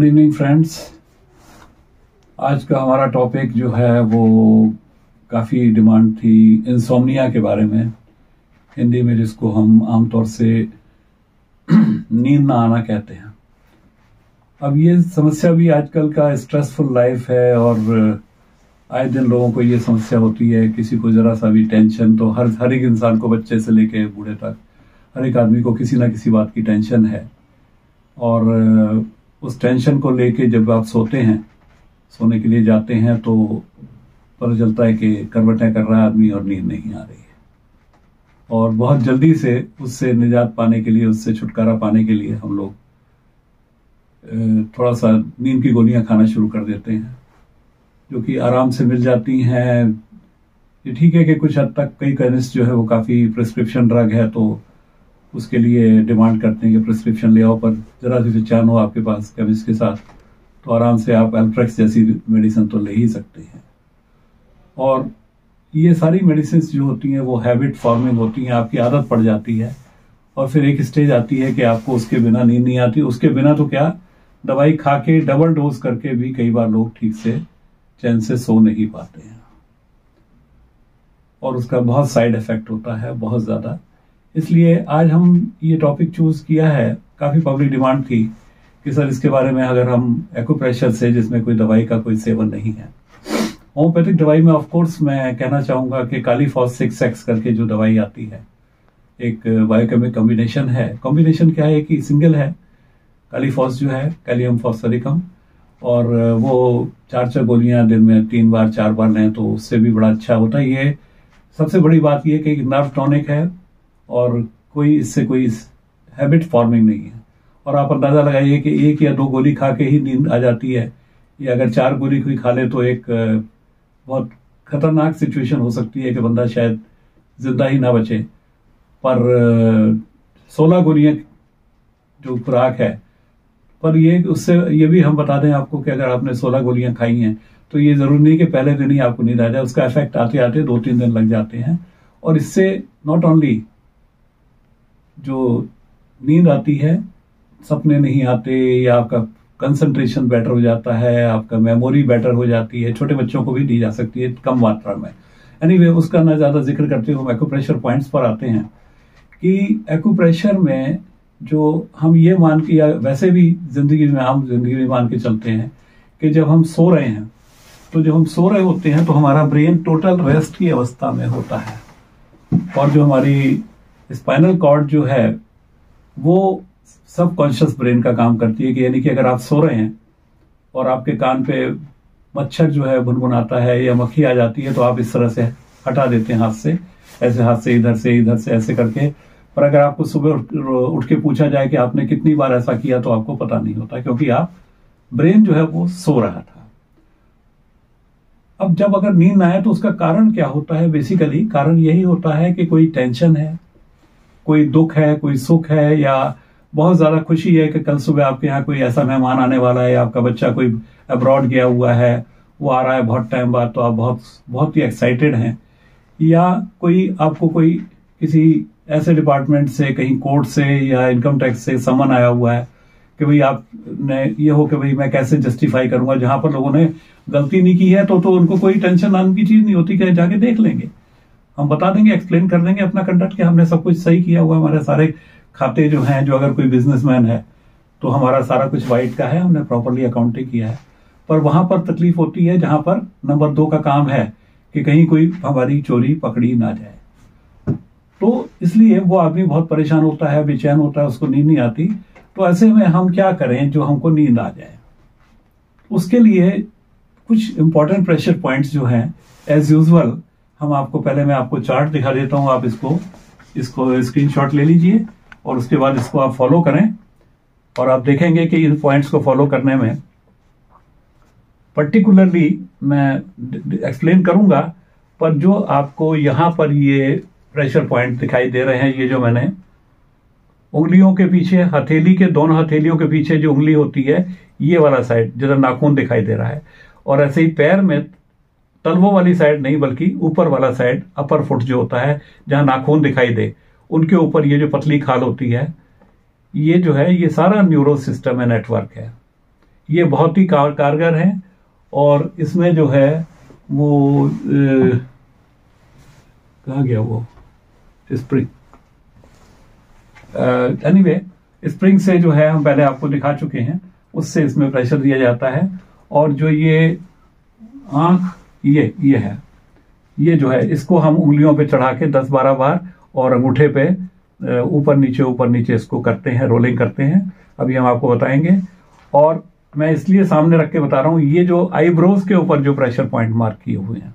Good evening friends. आज का हमारा टॉपिक जो है वो काफ़ी डिमांड थी इंसोम्निया के बारे में, हिंदी में जिसको हम आमतौर से नींद ना आना कहते हैं। अब ये समस्या भी आजकल का स्ट्रेसफुल लाइफ है और आए दिन लोगों को ये समस्या होती है। किसी को जरा सा भी टेंशन, तो हर एक इंसान को, बच्चे से लेके बूढ़े तक, हर एक आदमी को किसी ना किसी बात की टेंशन है। और उस टेंशन को लेके जब आप सोते हैं, सोने के लिए जाते हैं, तो पता चलता है कि करवटें कर रहा है आदमी और नींद नहीं आ रही है। और बहुत जल्दी से उससे निजात पाने के लिए, उससे छुटकारा पाने के लिए हम लोग थोड़ा सा नींद की गोलियां खाना शुरू कर देते हैं, जो कि आराम से मिल जाती हैं। ये ठीक है कि कुछ हद तक कई केमिस्ट जो है वो काफ़ी प्रिस्क्रिप्शन ड्रग है, तो उसके लिए डिमांड करते हैं कि प्रिस्क्रिप्शन ले आओ, पर जरा सी पहचान हो आपके पास केमिस्ट के साथ तो आराम से आप एल्ट्रेक्स जैसी मेडिसिन तो ले ही सकते हैं। और ये सारी मेडिसिन जो होती हैं वो हैबिट फॉर्मिंग होती हैं, आपकी आदत पड़ जाती है और फिर एक स्टेज आती है कि आपको उसके बिना नींद नहीं आती। उसके बिना तो क्या, दवाई खा के डबल डोज करके भी कई बार लोग ठीक से चैन से सो नहीं पाते हैं और उसका बहुत साइड इफेक्ट होता है, बहुत ज्यादा। इसलिए आज हम ये टॉपिक चूज किया है, काफी पब्लिक डिमांड थी कि सर इसके बारे में अगर हम एक्यूप्रेशर से, जिसमें कोई दवाई का कोई सेवन नहीं है, होम्योपैथिक दवाई में ऑफ कोर्स मैं कहना चाहूंगा कि कालीफॉस 6X करके जो दवाई आती है, एक बायोकेमिक कॉम्बिनेशन है। कॉम्बिनेशन क्या है कि सिंगल है, कालीफॉस जो है कैलियम फॉस्फोरिकम, और वो 4 गोलियां दिन में 3 बार 4 बार लें तो उससे भी बड़ा अच्छा होता है। ये सबसे बड़ी बात ये कि नर्व टॉनिक है और कोई इससे कोई हैबिट फॉर्मिंग नहीं है। और आप अंदाजा लगाइए कि 1 या 2 गोली खा के ही नींद आ जाती है, या अगर 4 गोली कोई खा ले तो एक बहुत खतरनाक सिचुएशन हो सकती है कि बंदा शायद जिंदा ही ना बचे। पर 16 गोलियां जो खुराक है, पर ये उससे ये भी हम बता दें आपको कि अगर आपने 16 गोलियां खाई हैं तो ये जरूरी नहीं कि पहले दिन ही आपको नींद आ जाए, उसका इफेक्ट आते आते 2-3 दिन लग जाते हैं। और इससे नॉट ओनली जो नींद आती है, सपने नहीं आते, या आपका कंसंट्रेशन बेटर हो जाता है, आपका मेमोरी बेटर हो जाती है। छोटे बच्चों को भी दी जा सकती है कम मात्रा में। एनीवे, उसका ना ज्यादा जिक्र करते हुए हम एक्यूप्रेशर पॉइंट्स पर आते हैं कि एक्यूप्रेशर में जो हम ये मान के, या वैसे भी जिंदगी में, आम जिंदगी में मान के चलते हैं कि जब हम सो रहे हैं, तो जब हम सो रहे होते हैं तो हमारा ब्रेन टोटल रेस्ट की अवस्था में होता है, और जो हमारी स्पाइनल कॉर्ड जो है वो सब कॉन्शियस ब्रेन का काम करती है। कि यानी कि अगर आप सो रहे हैं और आपके कान पे मच्छर जो है भुनभुनाता है या मक्खी आ जाती है, तो आप इस तरह से हटा देते हैं हाथ से, ऐसे हाथ से इधर से ऐसे करके। पर अगर आपको सुबह उठ के पूछा जाए कि आपने कितनी बार ऐसा किया, तो आपको पता नहीं होता, क्योंकि आप ब्रेन जो है वो सो रहा था। अब जब अगर नींद ना आए तो उसका कारण क्या होता है? बेसिकली कारण यही होता है कि कोई टेंशन है, कोई दुख है, कोई सुख है, या बहुत ज्यादा खुशी है कि कल सुबह आपके यहाँ कोई ऐसा मेहमान आने वाला है, या आपका बच्चा कोई अब्रॉड गया हुआ है, वो आ रहा है बहुत टाइम बाद, तो आप बहुत ही एक्साइटेड हैं। या कोई आपको कोई किसी ऐसे डिपार्टमेंट से, कहीं कोर्ट से या इनकम टैक्स से समन आया हुआ है कि भाई आपने ये हो कि भाई मैं कैसे जस्टिफाई करूंगा, जहां पर लोगों ने गलती नहीं की है तो उनको कोई टेंशन नाम की चीज नहीं होती कि जाके देख लेंगे, हम बता देंगे, एक्सप्लेन कर देंगे अपना कंडक्ट कि हमने सब कुछ सही किया हुआ है, हमारे सारे खाते जो हैं, जो अगर कोई बिजनेसमैन है तो हमारा सारा कुछ वाइट का है, हमने प्रॉपरली अकाउंटिंग किया है। पर वहां पर तकलीफ होती है जहां पर नंबर 2 का काम है कि कहीं कोई हमारी चोरी पकड़ी ना जाए। तो इसलिए वो आदमी बहुत परेशान होता है, बेचैन होता है, उसको नींद नहीं आती। तो ऐसे में हम क्या करें जो हमको नींद आ जाए? उसके लिए कुछ इंपॉर्टेंट प्रेशर पॉइंट्स जो हैं, एज यूजुअल हम आपको, पहले मैं आपको चार्ट दिखा देता हूं, आप इसको स्क्रीनशॉट ले लीजिए और उसके बाद इसको आप फॉलो करें, और आप देखेंगे कि इन पॉइंट्स को फॉलो करने में पर्टिकुलरली मैं एक्सप्लेन करूंगा, पर जो आपको यहां पर ये प्रेशर पॉइंट दिखाई दे रहे हैं, ये जो मैंने उंगलियों के पीछे, हथेली के दोनों हथेलियों के पीछे जो उंगली होती है, ये वाला साइड जरा नाखून दिखाई दे रहा है, और ऐसे ही पैर में तलवों वाली साइड नहीं बल्कि ऊपर वाला साइड, अपर फुट जो होता है, जहां नाखून दिखाई दे, उनके ऊपर ये जो पतली खाल होती है, ये जो है ये सारा न्यूरो सिस्टम है, नेटवर्क है। ये बहुत ही कारगर है। और इसमें जो है वो कहाँ गया वो स्प्रिंग, एनीवे स्प्रिंग से जो है हम पहले आपको दिखा चुके हैं, उससे इसमें प्रेशर दिया जाता है। और जो ये आंख ये है, ये जो है इसको हम उंगलियों पे चढ़ा के 10-12 बार और अंगूठे पे ऊपर नीचे इसको करते हैं, रोलिंग करते हैं। अभी हम आपको बताएंगे। और मैं इसलिए सामने रख के बता रहा हूं, ये जो आईब्रोज के ऊपर जो प्रेशर पॉइंट मार्क किए हुए हैं,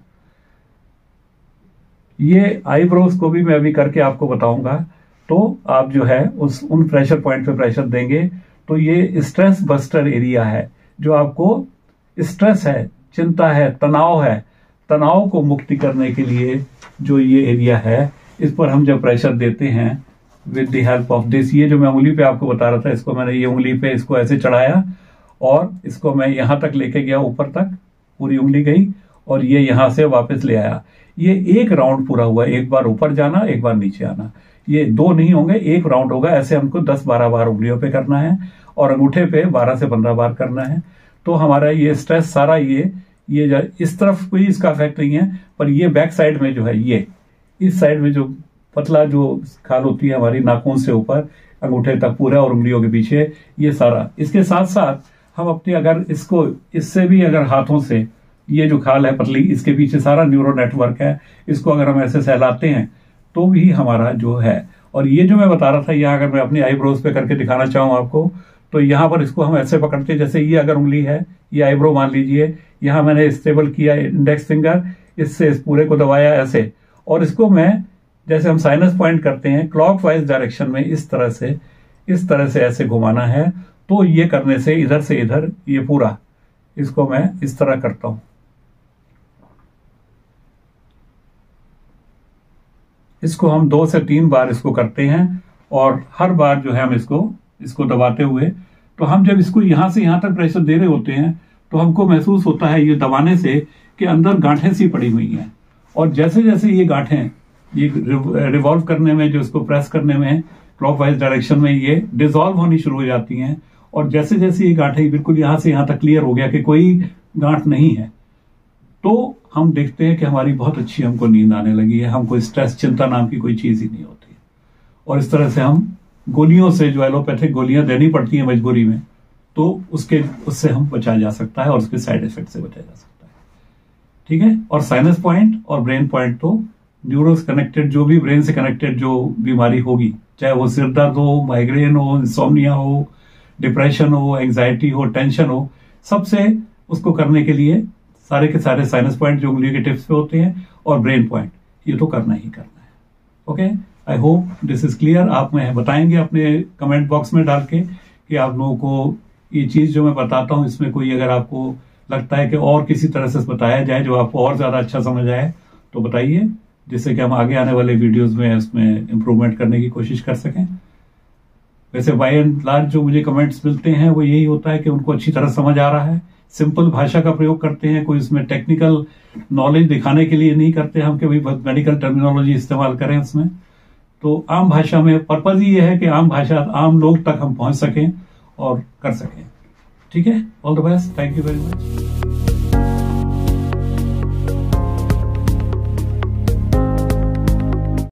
ये आईब्रोज को भी मैं अभी करके आपको बताऊंगा। तो आप जो है उन प्रेशर पॉइंट पे प्रेशर देंगे तो ये स्ट्रेस बस्टर एरिया है। जो आपको स्ट्रेस है, चिंता है, तनाव को मुक्ति करने के लिए जो ये एरिया है, इस पर हम जब प्रेशर देते हैं with the help of this, ये जो मैं उंगली पे आपको बता रहा था, इसको मैंने ये उंगली पे इसको ऐसे चढ़ाया और इसको मैं यहां तक लेके गया, ऊपर तक पूरी उंगली गई और ये यहां से वापस ले आया। ये एक राउंड पूरा हुआ, एक बार ऊपर जाना, एक बार नीचे आना। ये 2 नहीं होंगे, एक राउंड होगा। ऐसे हमको 10-12 बार उंगलियों पे करना है और अंगूठे पे 12 से 15 बार करना है। तो हमारा ये स्ट्रेस सारा ये इस तरफ कोई इसका इफेक्ट नहीं है, पर ये बैक साइड में जो है, ये इस साइड में जो पतला जो खाल होती है हमारी नाखून से ऊपर अंगूठे तक पूरा और उंगलियों के पीछे, ये सारा। इसके साथ साथ हम अपने अगर इसको इससे भी अगर हाथों से, ये जो खाल है पतली, इसके पीछे सारा न्यूरो नेटवर्क है, इसको अगर हम ऐसे सहलाते हैं तो भी हमारा जो है। और ये जो मैं बता रहा था, यहाँ अगर मैं अपनी आईब्रोज पे करके दिखाना चाहूँ आपको, तो यहाँ पर इसको हम ऐसे पकड़ते हैं, जैसे ये अगर उंगली है, ये आईब्रो मान लीजिए, यहाँ मैंने स्टेबल किया इंडेक्स फिंगर, इससे इस पूरे को दबाया ऐसे, और इसको मैं जैसे हम साइनस पॉइंट करते हैं क्लॉकवाइज डायरेक्शन में इस तरह से ऐसे घुमाना है। तो ये करने से इधर से इधर ये पूरा इसको मैं इस तरह करता हूं। इसको हम 2 से 3 बार इसको करते हैं और हर बार जो है हम इसको दबाते हुए, तो हम जब इसको यहां से यहां तक प्रेशर दे रहे होते हैं तो हमको महसूस होता है ये दबाने से कि अंदर गांठें सी पड़ी हुई हैं। और जैसे जैसे ये गांठें ये रिवॉल्व करने में, जो इसको प्रेस करने में क्लॉकवाइज डायरेक्शन में, ये डिसॉल्व होनी शुरू हो जाती हैं। और जैसे जैसे ये गांठें बिल्कुल यहां से यहां तक क्लियर हो गया कि कोई गांठ नहीं है, तो हम देखते हैं कि हमारी बहुत अच्छी हमको नींद आने लगी है, हमको स्ट्रेस, चिंता नाम की कोई चीज ही नहीं होती। और इस तरह से हम गोलियों से, जो एलोपैथिक गोलियां देनी पड़ती हैं मजबूरी में, तो उससे हम बचा जा सकता है और उसके साइड इफेक्ट से बचा जा सकता है। ठीक है। और साइनस पॉइंट और ब्रेन पॉइंट तो न्यूरो से कनेक्टेड, जो भी ब्रेन से कनेक्टेड जो बीमारी होगी, चाहे वो सिर दर्द हो, माइग्रेन हो, इंसोम्निया हो, डिप्रेशन हो, एंग्जाइटी हो, टेंशन हो, सबसे उसको करने के लिए सारे के सारे साइनस पॉइंट जो उंगली के टिप्स पे होते हैं और ब्रेन पॉइंट, ये तो करना ही करना है। Okay, I hope this is clear. आप मैं बताएंगे अपने कमेंट बॉक्स में डाल के कि आप लोगों को ये चीज जो मैं बताता हूं, इसमें कोई अगर आपको लगता है कि और किसी तरह से बताया जाए जो आपको और ज्यादा अच्छा समझ आए, तो बताइए, जिससे कि हम आगे आने वाले वीडियोस में उसमें इंप्रूवमेंट करने की कोशिश कर सकें। वैसे बाय एंड लार्ज जो मुझे कमेंट्स मिलते हैं वो यही होता है कि उनको अच्छी तरह समझ आ रहा है, सिंपल भाषा का प्रयोग करते हैं, कोई उसमें टेक्निकल नॉलेज दिखाने के लिए नहीं करते हम कि भाई मेडिकल टर्मिनोलॉजी इस्तेमाल करें उसमें। तो आम भाषा में पर्पज ये है कि आम लोग तक हम पहुंच सकें और कर सकें। ठीक है, all the best, thank you very much.